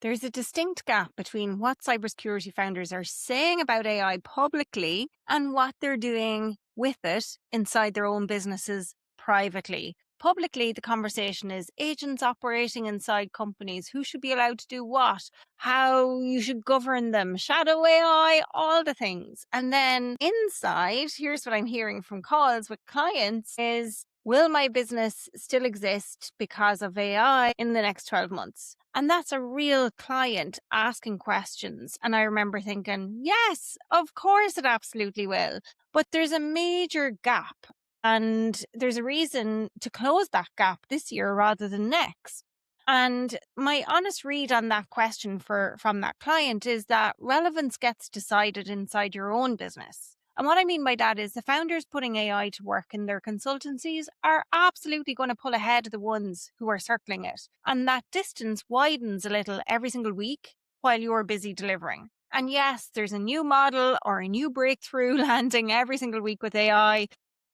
There's a distinct gap between what cybersecurity founders are saying about AI publicly and what they're doing with it inside their own businesses privately. Publicly, the conversation is agents operating inside companies, who should be allowed to do what, how you should govern them, shadow AI, all the things. And then inside, here's what I'm hearing from calls with clients is, will my business still exist because of AI in the next 12 months? And that's a real client asking questions. And I remember thinking, yes, of course it absolutely will. But there's a major gap. And there's a reason to close that gap this year rather than next. And my honest read on that question from that client is that relevance gets decided inside your own business. And what I mean by that is the founders putting AI to work in their consultancies are absolutely going to pull ahead of the ones who are circling it. And that distance widens a little every single week while you're busy delivering. And yes, there's a new model or a new breakthrough landing every single week with AI.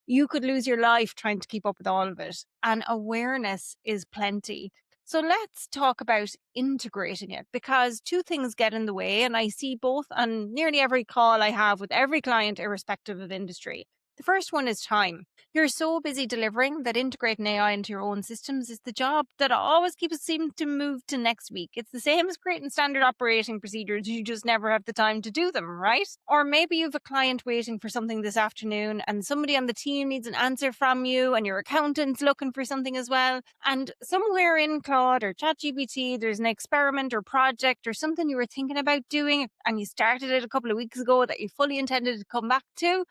You could lose your life trying to keep up with all of it. And awareness is plenty. So let's talk about integrating it, because two things get in the way, and I see both on nearly every call I have with every client, irrespective of industry. The first one is time. You're so busy delivering that integrating AI into your own systems is the job that always keeps seeming to move to next week. It's the same as creating standard operating procedures. You just never have the time to do them, right? Or maybe you have a client waiting for something this afternoon and somebody on the team needs an answer from you and your accountant's looking for something as well. And somewhere in Claude or ChatGPT, there's an experiment or project or something you were thinking about doing and you started it a couple of weeks ago that you fully intended to come back to.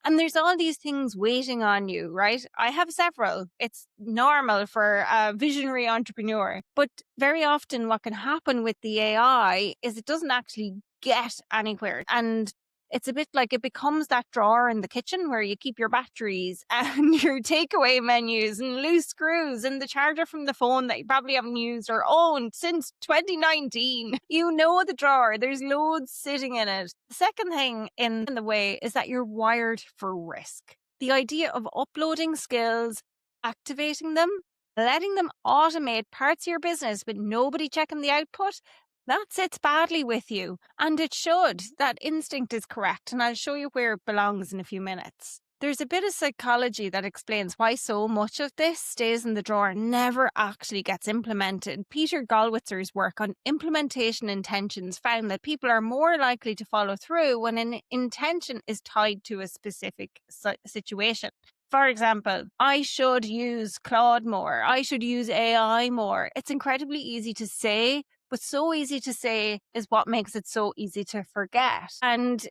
And there's all these things waiting on you, right? I have several. It's normal for a visionary entrepreneur. But very often what can happen with the AI is it doesn't actually get anywhere. And it's a bit like it becomes that drawer in the kitchen where you keep your batteries and your takeaway menus and loose screws and the charger from the phone that you probably haven't used or owned since 2019. You know the drawer, there's loads sitting in it. The second thing in the way is that you're wired for risk. The idea of uploading skills, activating them, letting them automate parts of your business with nobody checking the output, that sits badly with you, and it should. That instinct is correct, and I'll show you where it belongs in a few minutes. There's a bit of psychology that explains why so much of this stays in the drawer and never actually gets implemented. Peter Gollwitzer's work on implementation intentions found that people are more likely to follow through when an intention is tied to a specific situation. For example, I should use Claude more. I should use AI more. It's incredibly easy to say, but so easy to say is what makes it so easy to forget. And,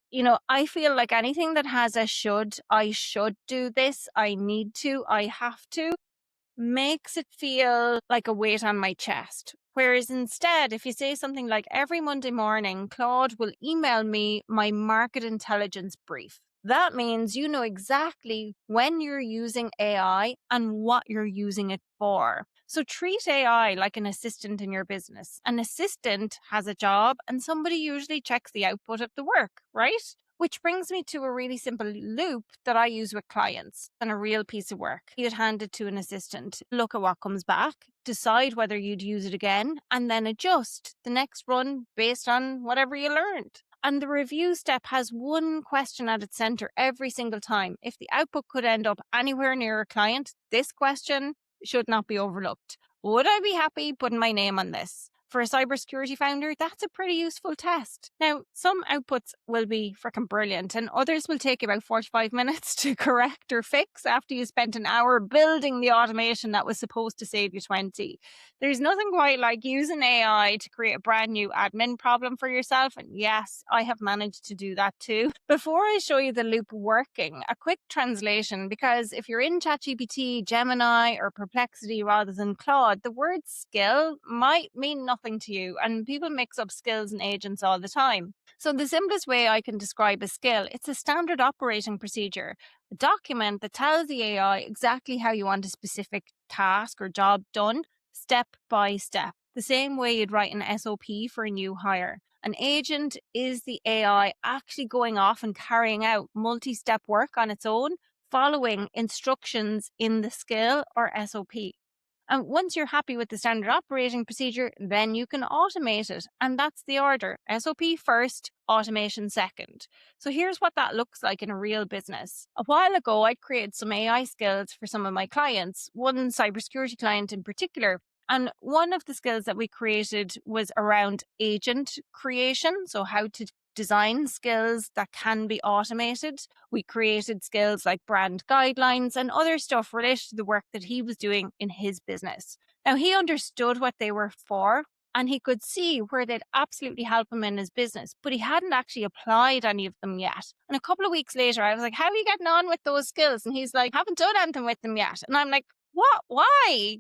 I feel like anything that has a should, I should do this, I need to, I have to, makes it feel like a weight on my chest. Whereas instead, if you say something like, every Monday morning, Claude will email me my market intelligence brief. That means you know exactly when you're using AI and what you're using it for. So treat AI like an assistant in your business. An assistant has a job and somebody usually checks the output of the work, right? Which brings me to a really simple loop that I use with clients and a real piece of work. You'd hand it to an assistant, look at what comes back, decide whether you'd use it again, and then adjust the next run based on whatever you learned. And the review step has one question at its center every single time. If the output could end up anywhere near a client, this question should not be overlooked. Would I be happy putting my name on this? For a cybersecurity founder, that's a pretty useful test. Now, some outputs will be freaking brilliant and others will take about 45 minutes to correct or fix after you spent an hour building the automation that was supposed to save you 20. There's nothing quite like using AI to create a brand new admin problem for yourself. And yes, I have managed to do that too. Before I show you the loop working, a quick translation, because if you're in ChatGPT, Gemini, or Perplexity rather than Claude, the word skill might mean nothing to you, and people mix up skills and agents all the time. So the simplest way I can describe a skill, it's a standard operating procedure, a document that tells the AI exactly how you want a specific task or job done, step by step, the same way you'd write an SOP for a new hire. An agent is the AI actually going off and carrying out multi-step work on its own, following instructions in the skill or SOP. And once you're happy with the standard operating procedure, then you can automate it. And that's the order: SOP first, automation second. So here's what that looks like in a real business. A while ago, I created some AI skills for some of my clients, one cybersecurity client in particular. And one of the skills that we created was around agent creation. So how to design skills that can be automated. We created skills like brand guidelines and other stuff related to the work that he was doing in his business. Now, he understood what they were for and he could see where they'd absolutely help him in his business, but he hadn't actually applied any of them yet. And a couple of weeks later, I was like, how are you getting on with those skills? And he's like, haven't done anything with them yet. And I'm like, what? Why?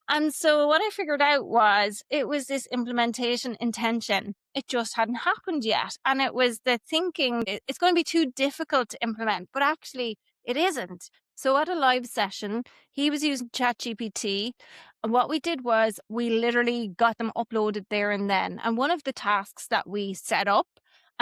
And so what I figured out was it was this implementation intention. It just hadn't happened yet. And it was the thinking it's going to be too difficult to implement, but actually it isn't. So at a live session, he was using ChatGPT. And what we did was we literally got them uploaded there and then. And one of the tasks that we set up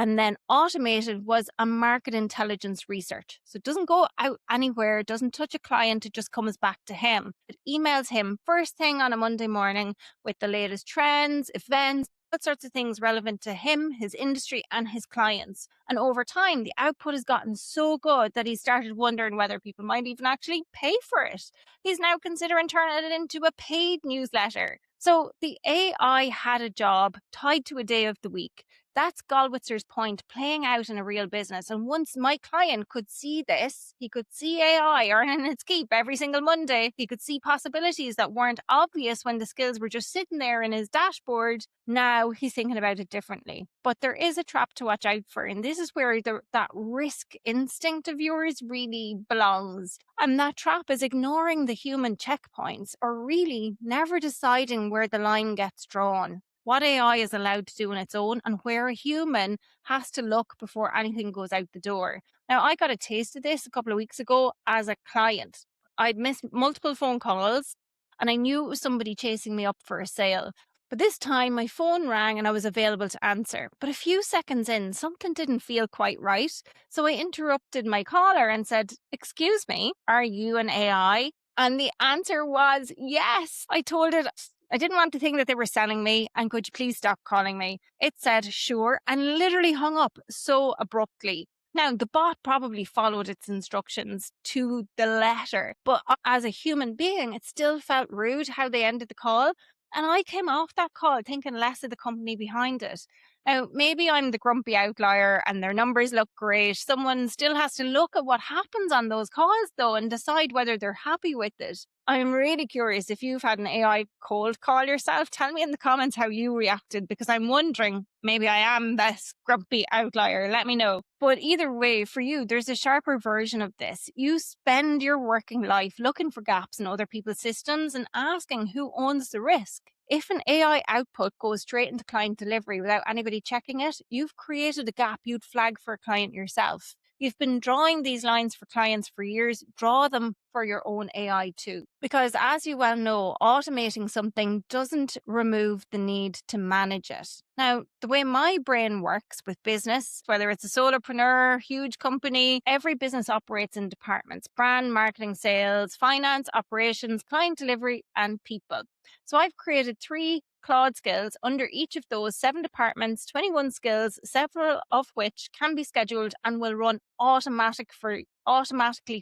and then automated was a market intelligence research. So it doesn't go out anywhere, it doesn't touch a client, it just comes back to him. It emails him first thing on a Monday morning with the latest trends, events, what sorts of things relevant to him, his industry, and his clients. And over time, the output has gotten so good that he started wondering whether people might even actually pay for it. He's now considering turning it into a paid newsletter. So the AI had a job tied to a day of the week. That's Gollwitzer's point playing out in a real business. And once my client could see this, he could see AI earning its keep every single Monday. He could see possibilities that weren't obvious when the skills were just sitting there in his dashboard. Now he's thinking about it differently. But there is a trap to watch out for. And this is where that risk instinct of yours really belongs. And that trap is ignoring the human checkpoints or really never deciding where the line gets drawn, what AI is allowed to do on its own, and where a human has to look before anything goes out the door. Now, I got a taste of this a couple of weeks ago as a client. I'd missed multiple phone calls and I knew it was somebody chasing me up for a sale. But this time my phone rang and I was available to answer. But a few seconds in, something didn't feel quite right. So I interrupted my caller and said, "Excuse me, are you an AI?" And the answer was yes. I told it I didn't want to think that they were selling me and could you please stop calling me? It said sure and literally hung up so abruptly. Now, the bot probably followed its instructions to the letter, but as a human being, it still felt rude how they ended the call. And I came off that call thinking less of the company behind it. Now, maybe I'm the grumpy outlier and their numbers look great. Someone still has to look at what happens on those calls, though, and decide whether they're happy with it. I'm really curious if you've had an AI cold call yourself. Tell me in the comments how you reacted, because I'm wondering, maybe I am this grumpy outlier. Let me know. But either way, for you, there's a sharper version of this. You spend your working life looking for gaps in other people's systems and asking who owns the risk. If an AI output goes straight into client delivery without anybody checking it, you've created a gap you'd flag for a client yourself. You've been drawing these lines for clients for years. Draw them for your own AI too. Because as you well know, automating something doesn't remove the need to manage it. Now, the way my brain works with business, whether it's a solopreneur, huge company, every business operates in departments: brand, marketing, sales, finance, operations, client delivery, and people. So I've created 3 Claude skills under each of those 7 departments, 21 skills, several of which can be scheduled and will run automatically for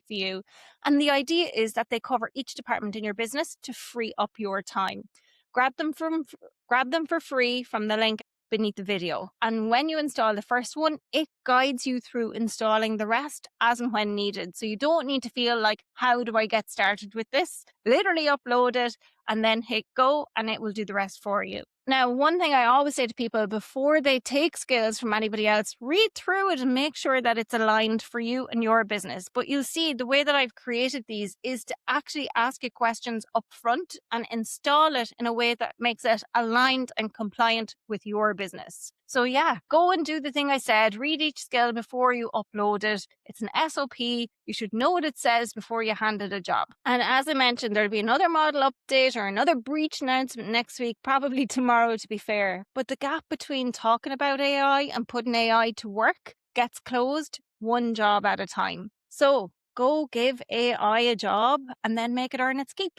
you. And the idea is that they cover each department in your business to free up your time. Grab them for free from the link beneath the video. And when you install the first one, it guides you through installing the rest as and when needed. So you don't need to feel like, how do I get started with this? Literally upload it and then hit go and it will do the rest for you. Now, one thing I always say to people before they take skills from anybody else, read through it and make sure that it's aligned for you and your business. But you'll see the way that I've created these is to actually ask you questions up front and install it in a way that makes it aligned and compliant with your business. So yeah, go and do the thing I said. Read each skill before you upload it. It's an SOP. You should know what it says before you hand it a job. And as I mentioned, there'll be another model update or another breach announcement next week, probably tomorrow to be fair. But the gap between talking about AI and putting AI to work gets closed one job at a time. So go give AI a job and then make it earn its keep.